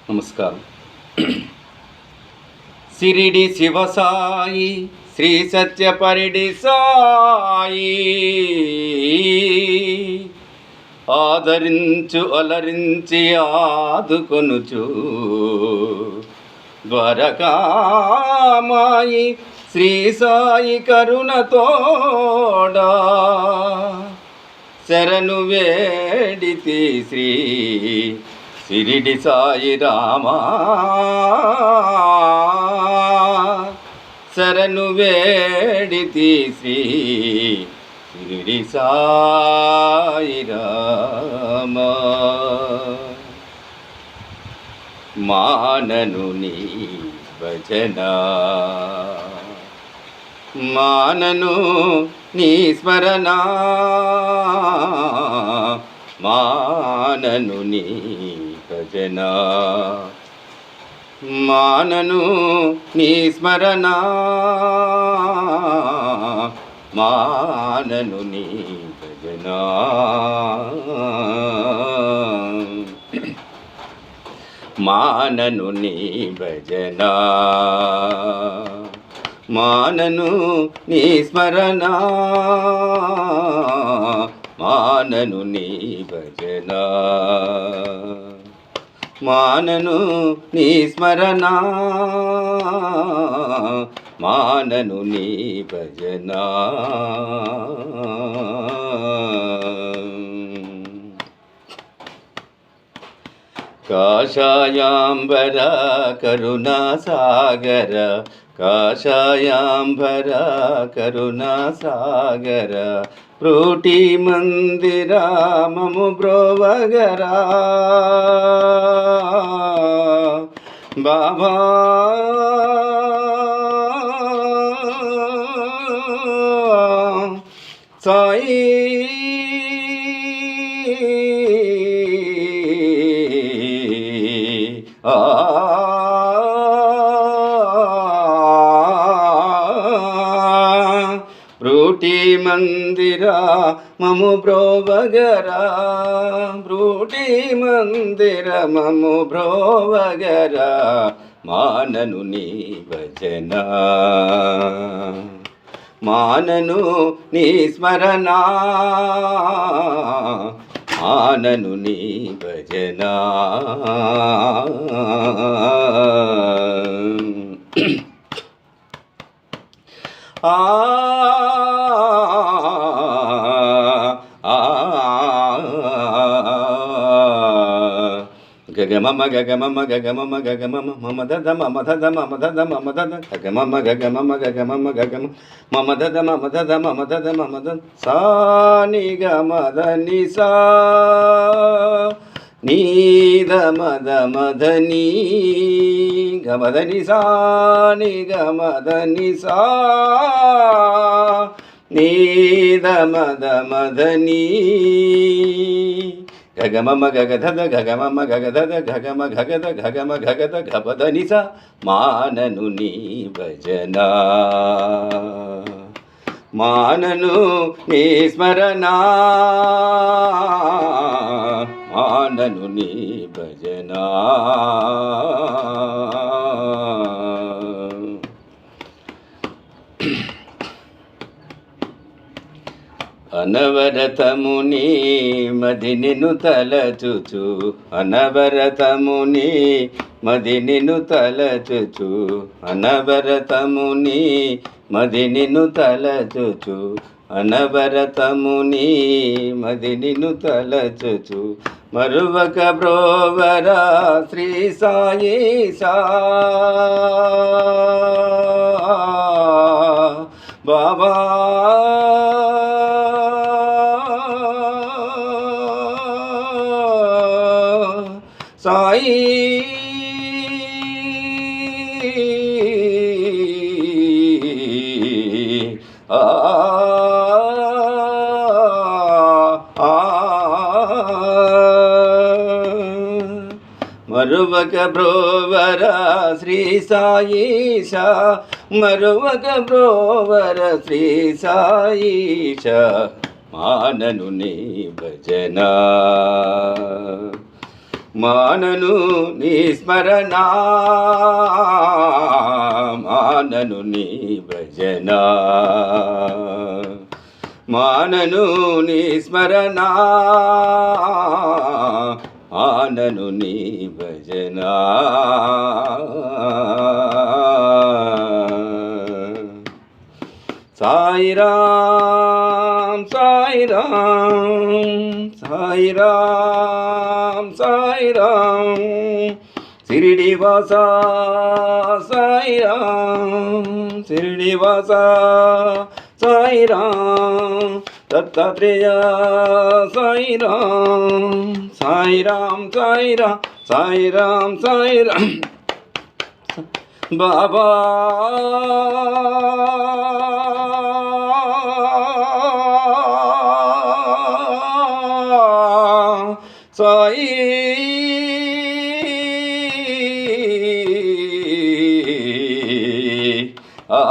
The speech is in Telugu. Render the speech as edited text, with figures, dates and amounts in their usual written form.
నమస్కారం. సిరిడి శివసాయి శ్రీ సత్యపరిడి సాయి ఆదరించు అలరించి ఆదుకొనుచు ద్వారకామాయి శ్రీ సాయి కరుణతోడా శరణు వేడితి శ్రీ సిరిడి సాయి రామా శరణు వేడితి శ్రీ సిరిడి సాయి రామా మానను నీ భజన మానను నీ స్మరణ మానను నీ భజన మానను నీ స్మరణ మానను నీ భజన మానను నీ భజన మానను నీ స్మరణ మానను నీ భజన మానను నీ స్మరణ మానను నీ భజన కాషాయాంబర కరుణాసాగర కాషాయాంబర కరుణాసాగర ప్రోటి మందిరా మము బ్రోవగరా బాబా సాయి బ్రూటి మందిరా మము బ్రోవగరా బ్రూటి మందిర మము బ్రోవగరా మానను నీ భజన మానను నీ స్మరణ మానను నీ భజన గగమమ గగమమ గగమమ గగమమ మమదద మమదద మమదద మమదద గగమమ గగమమ గగమమ గగమ మమదద మమదద మమదద మమదద సాని గమద నిసా నీద మద మదని గమద నిసా ని గమద నిసా నీద మద మదని గగమమ గగధద గగమమ గగధద గగమ గగద గగమ గగద గపద నిస మానను నీ భజన మానను నీ స్మరణ మానను నీ భజన అనవరతముని మది నిన్ను తలచుచు అనవరతముని మది నిన్ను తలచుచు అనవరతముని మది నిన్ను తలచుచు అనవరతముని మది నిన్ను తలచుచు మరువక బ్రోవరా శ్రీ సాయి సా బాబా సాయి మరువక బ్రోవర శ్రీ సాయిష మరువక బ్రోవర శ్రీ సాయిష మానను నీ భజన మానను నీ స్మరణ మానను నీ భజన మానను నీ స్మరణ మానను నీ భజన సాయి రామ్ సాయి రామ్ సాయి రామ్ సాయి రామ్ షిరిడి వాసా సాయి రామ్ షిరిడి వాసా సాయి రామ్ దత్తాత్రేయ సాయి రామ్ సాయి రామ్ సాయి రామ్ సాయి రామ్ సాయి రామ్ బాబా సాయి ఆ